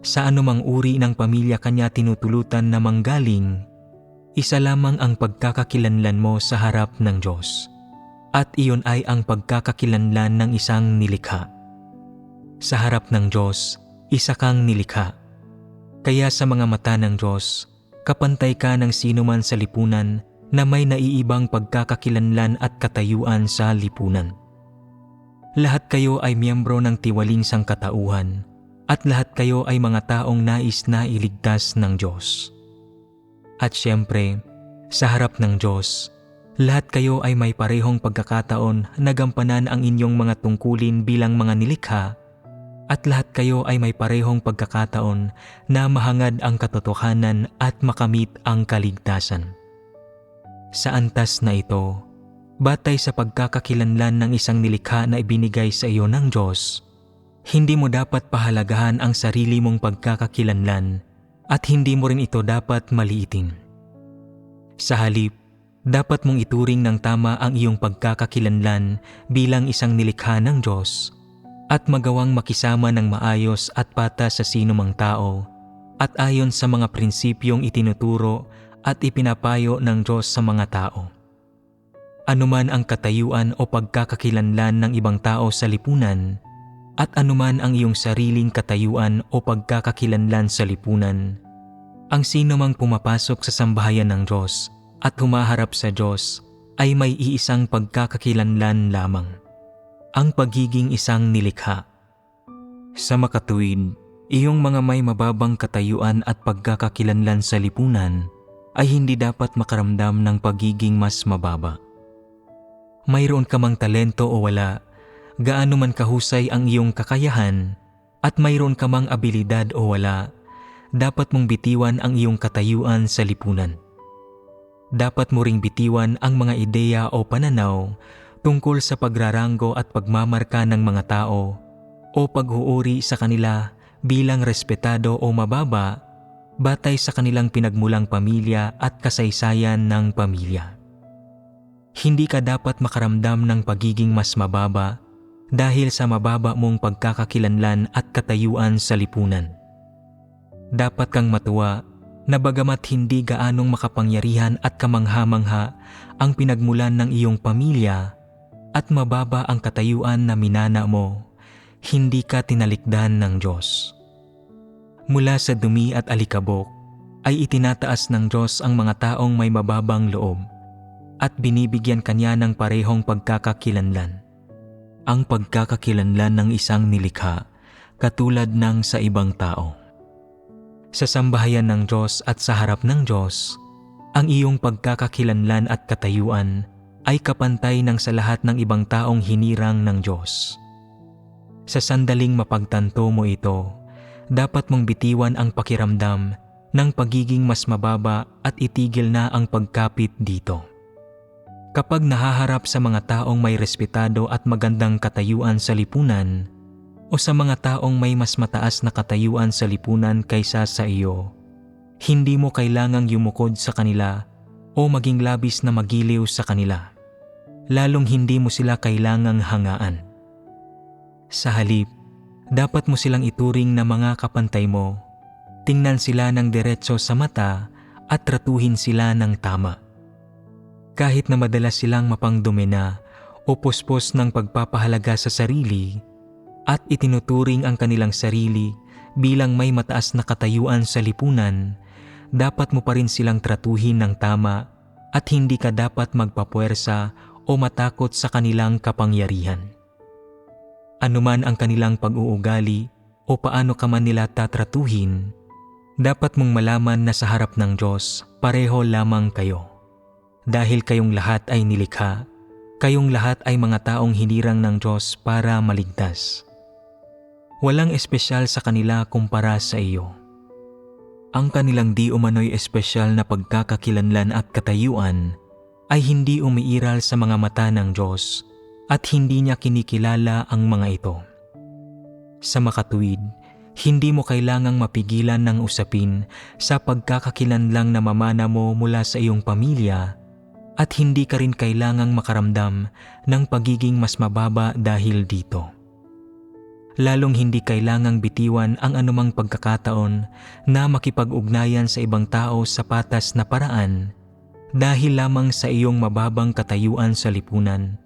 Speaker 1: sa anumang uri ng pamilya kanya tinutulutan na manggaling, isa lamang ang pagkakakilanlan mo sa harap ng Diyos, at iyon ay ang pagkakakilanlan ng isang nilikha. Sa harap ng Diyos, isa kang nilikha. Kaya sa mga mata ng Diyos, kapantay ka ng sino man sa lipunan na may naiibang pagkakakilanlan at katayuan sa lipunan. Lahat kayo ay miyembro ng tiwaling sangkatauhan at lahat kayo ay mga taong nais na iligtas ng Diyos. At siyempre, sa harap ng Diyos, lahat kayo ay may parehong pagkakataon na gampanan ang inyong mga tungkulin bilang mga nilikha at lahat kayo ay may parehong pagkakataon na mahangad ang katotohanan at makamit ang kaligtasan. Sa antas na ito, batay sa pagkakakilanlan ng isang nilikha na ibinigay sa iyo ng Diyos, hindi mo dapat pahalagahan ang sarili mong pagkakakilanlan at hindi mo rin ito dapat maliitin. Sa halip, dapat mong ituring ng tama ang iyong pagkakakilanlan bilang isang nilikha ng Diyos at magawang makisama ng maayos at patas sa sinumang tao at ayon sa mga prinsipyong itinuturo at ipinapayo ng Diyos sa mga tao. Anuman ang katayuan o pagkakakilanlan ng ibang tao sa lipunan at anuman ang iyong sariling katayuan o pagkakakilanlan sa lipunan, ang sinumang pumapasok sa sambahayan ng Diyos at humaharap sa Diyos ay may iisang pagkakakilanlan lamang, ang pagiging isang nilikha. Sa makatuwid, iyong mga may mababang katayuan at pagkakakilanlan sa lipunan ay hindi dapat makaramdam ng pagiging mas mababa. Mayroon ka mang talento o wala, gaano man kahusay ang iyong kakayahan, at mayroon ka mang abilidad o wala, dapat mong bitiwan ang iyong katayuan sa lipunan. Dapat mo ring bitiwan ang mga ideya o pananaw tungkol sa pagraranggo at pagmamarka ng mga tao o paghuuri sa kanila bilang respetado o mababa batay sa kanilang pinagmulang pamilya at kasaysayan ng pamilya. Hindi ka dapat makaramdam ng pagiging mas mababa dahil sa mababa mong pagkakakilanlan at katayuan sa lipunan. Dapat kang matuwa na bagamat hindi gaanong makapangyarihan at kamangha-mangha ang pinagmulan ng iyong pamilya at mababa ang katayuan na minana mo, hindi ka tinalikdan ng Diyos. Mula sa dumi at alikabok ay itinataas ng Diyos ang mga taong may mababang loob at binibigyan kanya ng parehong pagkakakilanlan. Ang pagkakakilanlan ng isang nilikha katulad ng sa ibang tao. Sa sambahayan ng Diyos at sa harap ng Diyos, ang iyong pagkakakilanlan at katayuan ay kapantay ng sa lahat ng ibang taong hinirang ng Diyos. Sa sandaling mapagtanto mo ito, dapat mong bitiwan ang pakiramdam ng pagiging mas mababa at itigil na ang pagkapit dito. Kapag nahaharap sa mga taong may respetado at magandang katayuan sa lipunan o sa mga taong may mas mataas na katayuan sa lipunan kaysa sa iyo, hindi mo kailangang yumukod sa kanila o maging labis na magiliw sa kanila. Lalong hindi mo sila kailangang hangaan. Sa halip, dapat mo silang ituring na mga kapantay mo. Tingnan sila ng diretso sa mata at tratuhin sila ng tama. Kahit na madalas silang mapangdomina o puspos ng pagpapahalaga sa sarili at itinuturing ang kanilang sarili bilang may mataas na katayuan sa lipunan, dapat mo pa rin silang tratuhin ng tama at hindi ka dapat magpapuwersa o matakot sa kanilang kapangyarihan. Anuman ang kanilang pag-uugali o paano ka man nila tatratuhin, dapat mong malaman na sa harap ng Diyos pareho lamang kayo. Dahil kayong lahat ay nilikha, kayong lahat ay mga taong hinirang ng Diyos para maligtas. Walang espesyal sa kanila kumpara sa iyo. Ang kanilang di umano'y espesyal na pagkakakilanlan at katayuan ay hindi umiiral sa mga mata ng Diyos at hindi niya kinikilala ang mga ito. Sa makatuwid, hindi mo kailangang mapigilan ng usapin sa pagkakakilanlang na mamana mo mula sa iyong pamilya at hindi ka rin kailangang makaramdam ng pagiging mas mababa dahil dito. Lalong hindi kailangang bitiwan ang anumang pagkakataon na makipag-ugnayan sa ibang tao sa patas na paraan dahil lamang sa iyong mababang katayuan sa lipunan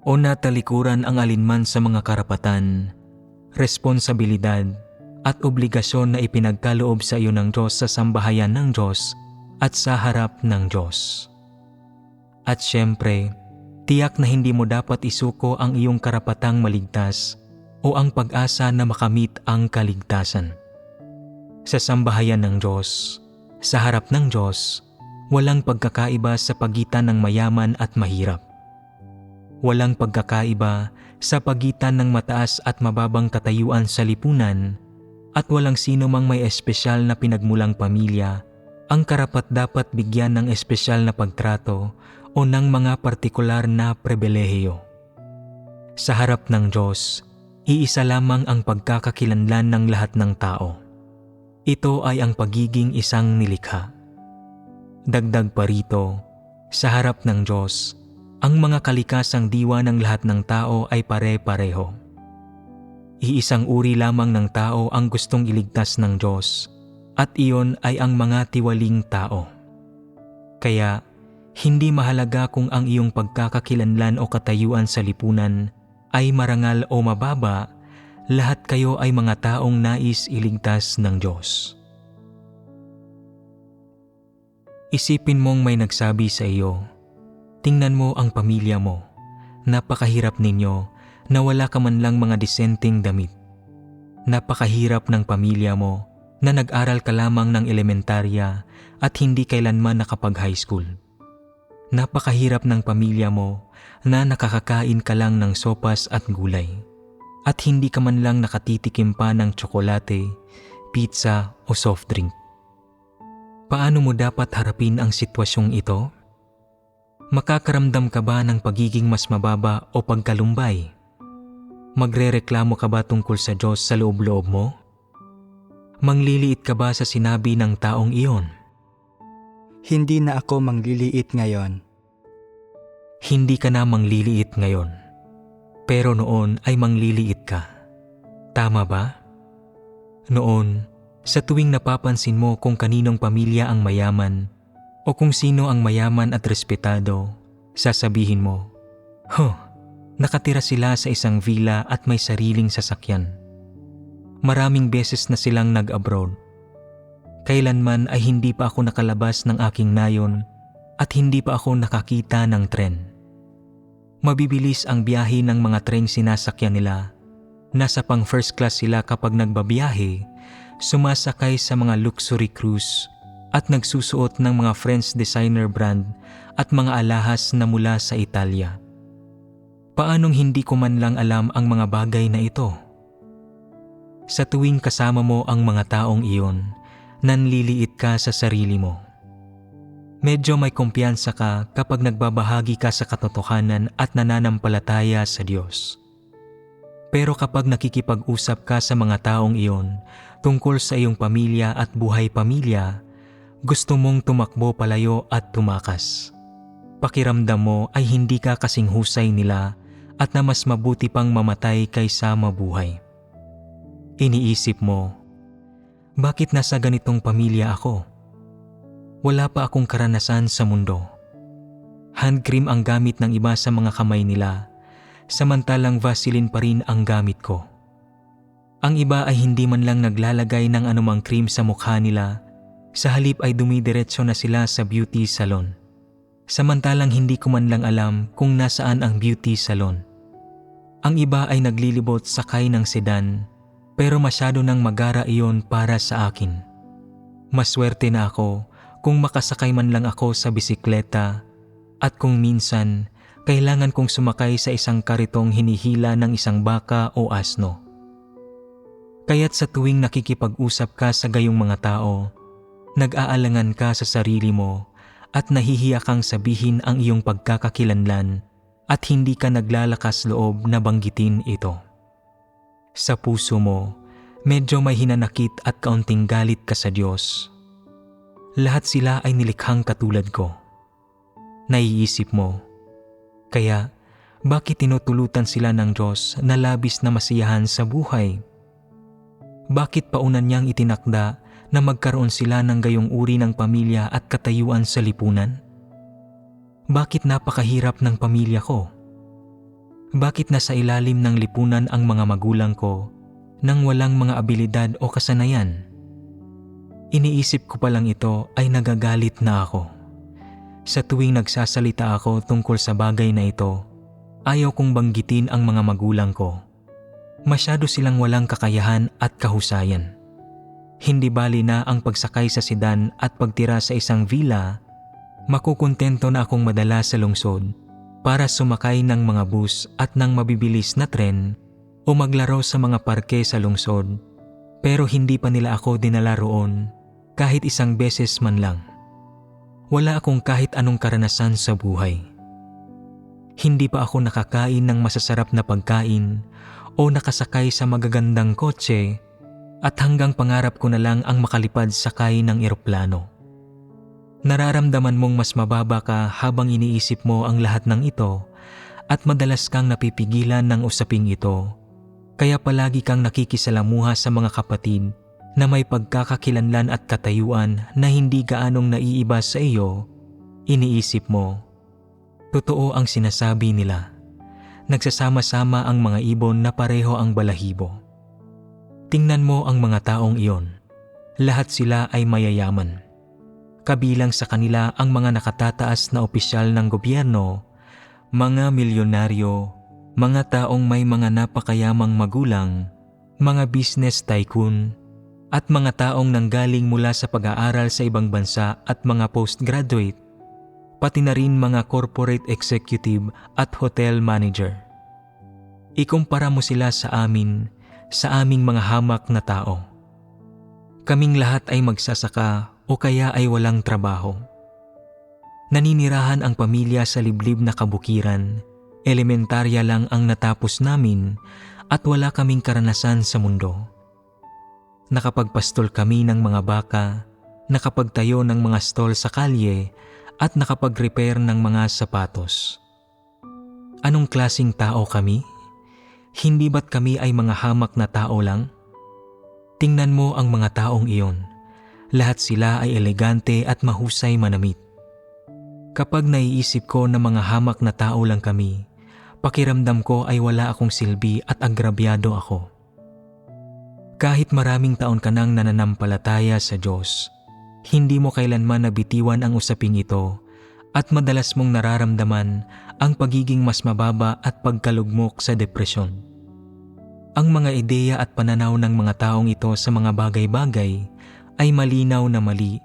Speaker 1: o natalikuran ang alinman sa mga karapatan, responsibilidad at obligasyon na ipinagkaloob sa iyo ng Diyos sa sambahayan ng Diyos at sa harap ng Diyos. At syempre, tiyak na hindi mo dapat isuko ang iyong karapatang maligtas o ang pag-asa na makamit ang kaligtasan. Sa sambahayan ng Diyos, sa harap ng Diyos, walang pagkakaiba sa pagitan ng mayaman at mahirap. Walang pagkakaiba sa pagitan ng mataas at mababang katayuan sa lipunan at walang sino mang may espesyal na pinagmulang pamilya ang karapat-dapat bigyan ng espesyal na pagtrato o ng mga partikular na pribilehiyo. Sa harap ng Diyos, iisa lamang ang pagkakakilanlan ng lahat ng tao. Ito ay ang pagiging isang nilikha. Dagdag pa rito, sa harap ng Diyos, ang mga kalikasang diwa ng lahat ng tao ay pare-pareho. Iisang uri lamang ng tao ang gustong iligtas ng Diyos, at iyon ay ang mga tiwaling tao. Kaya, hindi mahalaga kung ang iyong pagkakakilanlan o katayuan sa lipunan ay marangal o mababa, lahat kayo ay mga taong nais iligtas ng Diyos. Isipin mong may nagsabi sa iyo, tingnan mo ang pamilya mo, napakahirap ninyo na wala ka man lang mga disenteng damit. Napakahirap ng pamilya mo na nag-aral ka lamang ng elementarya at hindi kailanman nakapag-high school. Napakahirap ng pamilya mo na nakakakain ka lang ng sopas at gulay at hindi ka man lang nakatitikim pa ng tsokolate, pizza o soft drink. Paano mo dapat harapin ang sitwasyong ito? Makakaramdam ka ba ng pagiging mas mababa o pagkalumbay? Magrereklamo ka ba tungkol sa Diyos sa loob-loob mo? Mangliliit ka ba sa sinabi ng taong iyon?
Speaker 3: Hindi na ako mangliliit ngayon.
Speaker 1: Hindi ka na mangliliit ngayon, pero noon ay mangliliit ka. Tama ba? Noon, sa tuwing napapansin mo kung kaninong pamilya ang mayaman o kung sino ang mayaman at respetado, sasabihin mo, nakatira sila sa isang villa at may sariling sasakyan. Maraming beses na silang nag-abroad. Kailanman ay hindi pa ako nakalabas ng aking nayon at hindi pa ako nakakita ng tren. Mabibilis ang biyahe ng mga treng sinasakyan nila. Nasa pang first class sila kapag nagbabiyahe, sumasakay sa mga luxury cruise at nagsusuot ng mga French designer brand at mga alahas na mula sa Italia. Paanong hindi ko man lang alam ang mga bagay na ito? Sa tuwing kasama mo ang mga taong iyon, nanliliit ka sa sarili mo. Medyo may kumpiyansa ka kapag nagbabahagi ka sa katotohanan at nananampalataya sa Diyos. Pero kapag nakikipag-usap ka sa mga taong iyon tungkol sa iyong pamilya at buhay pamilya, gusto mong tumakbo palayo at tumakas. Pakiramdam mo ay hindi ka kasing husay nila at na mas mabuti pang mamatay kaysa mabuhay. Iniisip mo, bakit nasa ganitong pamilya ako? Wala pa akong karanasan sa mundo. Hand cream ang gamit ng iba sa mga kamay nila, samantalang Vaseline pa rin ang gamit ko. Ang iba ay hindi man lang naglalagay ng anumang cream sa mukha nila, sa halip ay dumidiretso na sila sa beauty salon. Samantalang hindi ko man lang alam kung nasaan ang beauty salon. Ang iba ay naglilibot sakay ng sedan, pero masyado nang magara iyon para sa akin. Maswerte na ako kung makasakay man lang ako sa bisikleta at kung minsan kailangan kong sumakay sa isang karitong hinihila ng isang baka o asno. Kaya't sa tuwing nakikipag-usap ka sa gayong mga tao, nag-aalangan ka sa sarili mo at nahihiya kang sabihin ang iyong pagkakakilanlan at hindi ka naglalakas loob na banggitin ito. Sa puso mo, medyo may hinanakit at kaunting galit ka sa Diyos. Lahat sila ay nilikhang katulad ko. Naiisip mo, kaya bakit tinutulutan sila ng Diyos na labis na masiyahan sa buhay? Bakit paunan niyang itinakda na magkaroon sila ng gayong uri ng pamilya at katayuan sa lipunan? Bakit napakahirap ng pamilya ko? Bakit nasa ilalim ng lipunan ang mga magulang ko nang walang mga abilidad o kasanayan? Iniisip ko pa lang ito ay nagagalit na ako. Sa tuwing nagsasalita ako tungkol sa bagay na ito, ayaw kong banggitin ang mga magulang ko. Masyado silang walang kakayahan at kahusayan. Hindi bali na ang pagsakay sa sedan at pagtira sa isang villa, makukontento na akong madala sa lungsod para sumakay ng mga bus at ng mabibilis na tren o maglaro sa mga parke sa lungsod, pero hindi pa nila ako dinala roon kahit isang beses man lang. Wala akong kahit anong karanasan sa buhay. Hindi pa ako nakakain ng masasarap na pagkain o nakasakay sa magagandang kotse at hanggang pangarap ko na lang ang makalipad sakay ng eroplano. Nararamdaman mong mas mababa ka habang iniisip mo ang lahat ng ito at madalas kang napipigilan ng usaping ito, kaya palagi kang nakikisalamuha sa mga kapatid na may pagkakakilanlan at katayuan na hindi gaanong naiiba sa iyo. Iniisip mo, totoo ang sinasabi nila. Nagsasama-sama ang mga ibon na pareho ang balahibo. Tingnan mo ang mga taong iyon. Lahat sila ay mayayaman. Kabilang sa kanila ang mga nakatataas na opisyal ng gobyerno, mga milyonaryo, mga taong may mga napakayamang magulang, mga business tycoon, at mga taong nanggaling mula sa pag-aaral sa ibang bansa at mga postgraduate, pati na rin mga corporate executive at hotel manager. Ikumpara mo sila sa aming mga hamak na tao. Kaming lahat ay magsasaka o kaya ay walang trabaho. Naninirahan ang pamilya sa liblib na kabukiran, elementarya lang ang natapos namin at wala kaming karanasan sa mundo. Nakapagpastol kami ng mga baka, nakapagtayo ng mga stall sa kalye at nakapag-repair ng mga sapatos. Anong klasing tao kami? Hindi ba't kami ay mga hamak na tao lang? Tingnan mo ang mga taong iyon. Lahat sila ay elegante at mahusay manamit. Kapag naiisip ko na mga hamak na tao lang kami, pakiramdam ko ay wala akong silbi at agrabyado ako. Kahit maraming taon ka nang nananampalataya sa Diyos, hindi mo kailanman nabitiwan ang usaping ito at madalas mong nararamdaman ang pagiging mas mababa at pagkalugmok sa depresyon. Ang mga ideya at pananaw ng mga taong ito sa mga bagay-bagay ay malinaw na mali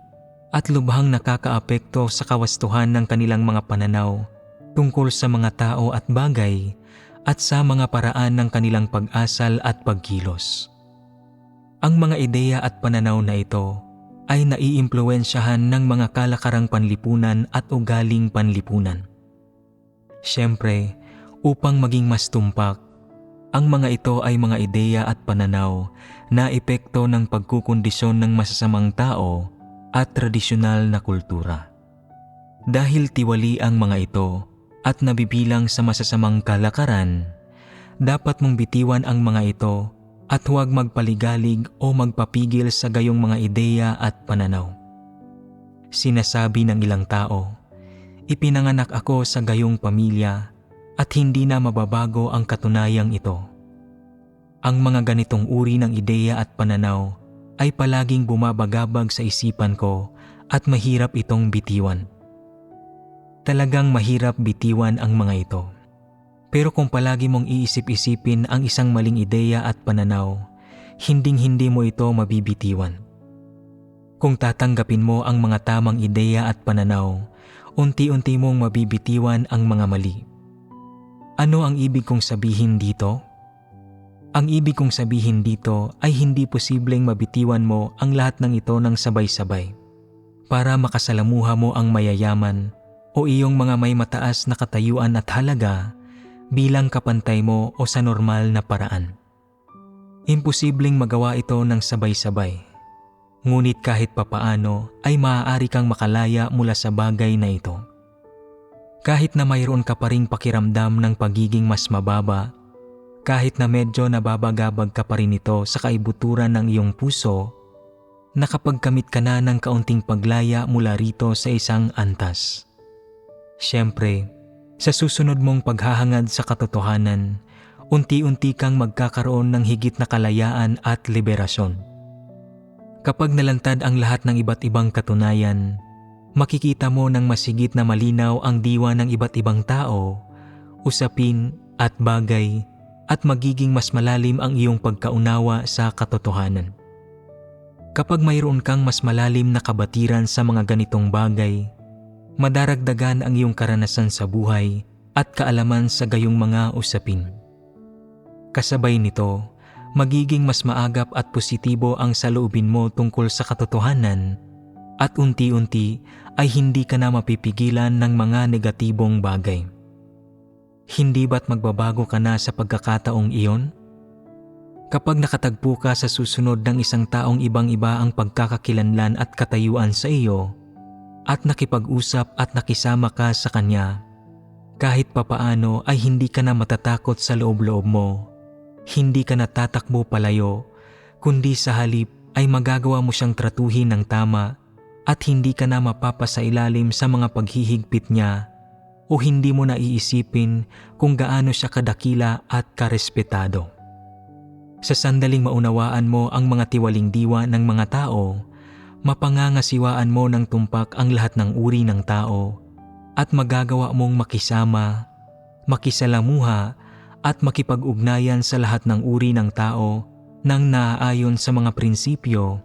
Speaker 1: at lubhang nakakaapekto sa kawastuhan ng kanilang mga pananaw tungkol sa mga tao at bagay at sa mga paraan ng kanilang pag-asal at pagkilos. Ang mga ideya at pananaw na ito ay naiimpluwensyahan ng mga kalakarang panlipunan at ugaling panlipunan. Siyempre, upang maging mas tumpak, ang mga ito ay mga ideya at pananaw na epekto ng pagkukondisyon ng masasamang tao at tradisyonal na kultura. Dahil tiwali ang mga ito at nabibilang sa masasamang kalakaran, dapat mong bitiwan ang mga ito at huwag magpaligalig o magpapigil sa gayong mga ideya at pananaw. Sinasabi ng ilang tao, "Ipinanganak ako sa gayong pamilya at hindi na mababago ang katunayang ito." Ang mga ganitong uri ng ideya at pananaw ay palaging bumabagabag sa isipan ko at mahirap itong bitiwan. Talagang mahirap bitiwan ang mga ito. Pero kung palagi mong iisip-isipin ang isang maling ideya at pananaw, hinding-hindi mo ito mabibitiwan. Kung tatanggapin mo ang mga tamang ideya at pananaw, unti-unti mong mabibitiwan ang mga mali. Ano ang ibig kong sabihin dito? Ang ibig kong sabihin dito ay hindi posibleng mabitiwan mo ang lahat ng ito ng sabay-sabay para makasalamuha mo ang mayayaman o iyong mga may mataas na katayuan at halaga bilang kapantay mo o sa normal na paraan. Imposibleng magawa ito ng sabay-sabay. Ngunit kahit papaano ay maaari kang makalaya mula sa bagay na ito. Kahit na mayroon ka pa ring pakiramdam ng pagiging mas mababa, kahit na medyo nababagabag ka pa rin ito sa kaibuturan ng iyong puso, nakapagkamit ka na ng kaunting paglaya mula rito sa isang antas. Siyempre, sa susunod mong paghahangad sa katotohanan, unti-unti kang magkakaroon ng higit na kalayaan at liberasyon. Kapag nalantad ang lahat ng iba't ibang katunayan, makikita mo ng masigit na malinaw ang diwa ng iba't ibang tao, usapin at bagay, at magiging mas malalim ang iyong pagkaunawa sa katotohanan. Kapag mayroon kang mas malalim na kabatiran sa mga ganitong bagay, madaragdagan ang iyong karanasan sa buhay at kaalaman sa gayong mga usapin. Kasabay nito, magiging mas maagap at positibo ang saloobin mo tungkol sa katotohanan at unti-unti ay hindi ka na mapipigilan ng mga negatibong bagay. Hindi ba't magbabago ka na sa pagkakataong iyon? Kapag nakatagpo ka sa susunod ng isang taong ibang-iba ang pagkakakilanlan at katayuan sa iyo, at nakipag-usap at nakisama ka sa kanya, kahit papaano ay hindi ka na matatakot sa loob-loob mo. Hindi ka na tatakbo palayo, kundi sa halip ay magagawa mo siyang tratuhin ng tama at hindi ka na mapapasailalim sa mga paghihigpit niya o hindi mo na iisipin kung gaano siya kadakila at karespetado. Sa sandaling maunawaan mo ang mga tiwaling diwa ng mga tao, mapangangasiwaan mo ng tumpak ang lahat ng uri ng tao at magagawa mong makisama, makisalamuha at makipag-ugnayan sa lahat ng uri ng tao nang naaayon sa mga prinsipyo,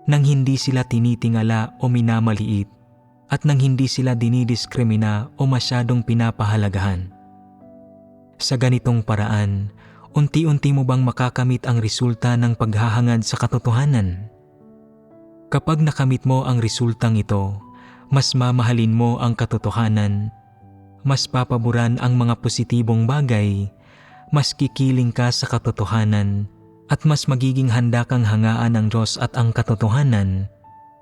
Speaker 1: nang hindi sila tinitingala o minamaliit at nang hindi sila dinidiskrimina o masyadong pinapahalagahan. Sa ganitong paraan, unti-unti mo bang makakamit ang resulta ng paghahangad sa katotohanan? Kapag nakamit mo ang resultang ito, mas mamahalin mo ang katotohanan, mas papaboran ang mga positibong bagay, mas kikiling ka sa katotohanan, at mas magiging handa kang hangaan ang Diyos at ang katotohanan,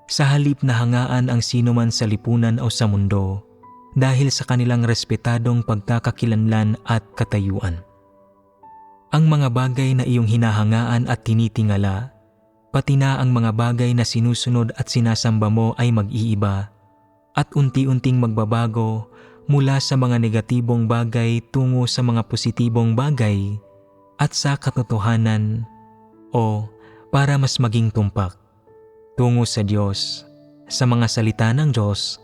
Speaker 1: sa halip na hangaan ang sinuman sa lipunan o sa mundo, dahil sa kanilang respetadong pagkakakilanlan at katayuan. Ang mga bagay na iyong hinahangaan at tinitingala, pati na ang mga bagay na sinusunod at sinasamba mo ay mag-iiba at unti-unting magbabago mula sa mga negatibong bagay tungo sa mga positibong bagay at sa katotohanan o para mas maging tumpak tungo sa Diyos, sa mga salita ng Diyos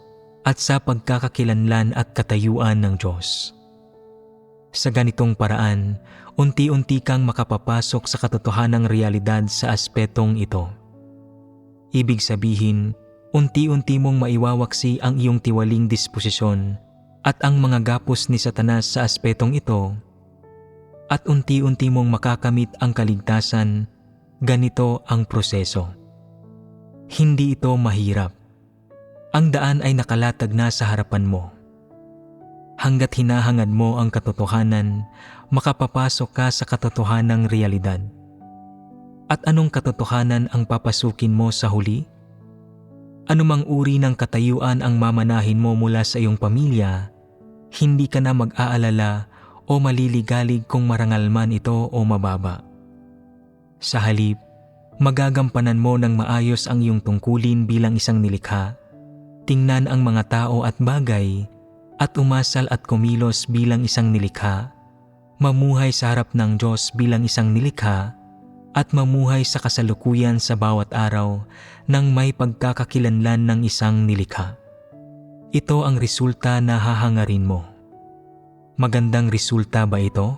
Speaker 1: at sa pagkakakilanlan at katayuan ng Diyos. Sa ganitong paraan, unti-unti kang makapapasok sa katotohanang realidad sa aspetong ito. Ibig sabihin, unti-unti mong maiwawaksi ang iyong tiwaling disposisyon at ang mga gapos ni Satanas sa aspetong ito, at unti-unti mong makakamit ang kaligtasan. Ganito ang proseso. Hindi ito mahirap. Ang daan ay nakalatag na sa harapan mo. Hanggat hinahangad mo ang katotohanan, makapapasok ka sa katotohanang realidad. At anong katotohanan ang papasukin mo sa huli? Anumang uri ng katayuan ang mamanahin mo mula sa iyong pamilya, hindi ka na mag-aalala o maliligalig kung marangal man ito o mababa. Sa halip, magagampanan mo ng maayos ang iyong tungkulin bilang isang nilikha, tingnan ang mga tao at bagay, at umasal at kumilos bilang isang nilikha, mamuhay sa harap ng Diyos bilang isang nilikha, at mamuhay sa kasalukuyan sa bawat araw ng may pagkakakilanlan ng isang nilikha. Ito ang resulta na hahangarin mo. Magandang resulta ba ito?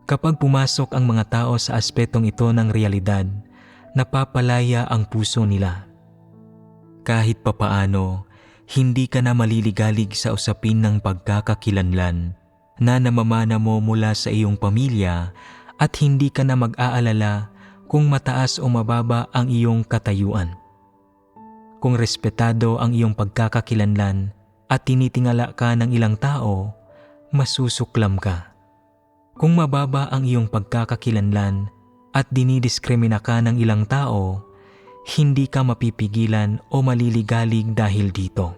Speaker 1: Kapag pumasok ang mga tao sa aspetong ito ng realidad, napapalaya ang puso nila. Kahit papaano, hindi ka na maliligalig sa usapin ng pagkakakilanlan na namamana mo mula sa iyong pamilya at hindi ka na mag-aalala kung mataas o mababa ang iyong katayuan. Kung respetado ang iyong pagkakakilanlan at tinitingala ka ng ilang tao, masusuklam ka. Kung mababa ang iyong pagkakakilanlan at dinidiskrimina ka ng ilang tao, hindi ka mapipigilan o maliligalig dahil dito.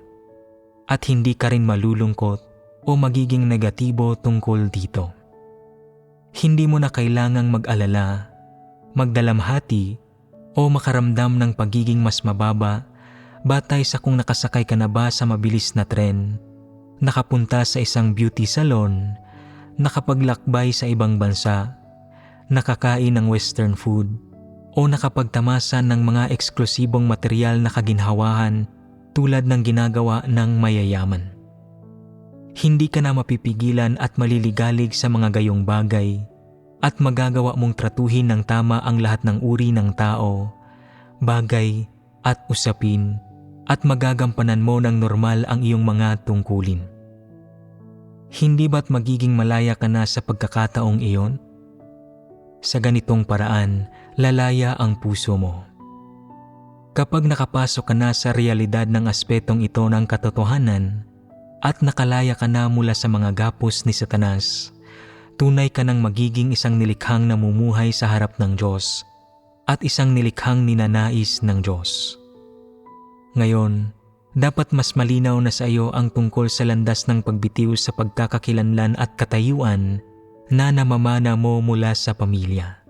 Speaker 1: At hindi ka rin malulungkot o magiging negatibo tungkol dito. Hindi mo na kailangang mag-alala, magdalamhati o makaramdam ng pagiging mas mababa batay sa kung nakasakay ka na ba sa mabilis na tren, nakapunta sa isang beauty salon, nakapaglakbay sa ibang bansa, nakakain ng western food, o nakapagtamasa ng mga eksklusibong material na kaginhawahan tulad ng ginagawa ng mayayaman. Hindi ka na mapipigilan at maliligalig sa mga gayong bagay at magagawa mong tratuhin ng tama ang lahat ng uri ng tao, bagay at usapin at magagampanan mo ng normal ang iyong mga tungkulin. Hindi ba't magiging malaya ka na sa pagkakataong iyon? Sa ganitong paraan, lalaya ang puso mo. Kapag nakapasok ka na sa realidad ng aspetong ito ng katotohanan at nakalaya ka na mula sa mga gapos ni Satanas, tunay ka nang magiging isang nilikhang namumuhay sa harap ng Diyos at isang nilikhang ninanais ng Diyos. Ngayon, dapat mas malinaw na sa iyo ang tungkol sa landas ng pagbitiw sa pagkakakilanlan at katayuan na namamana mo mula sa pamilya.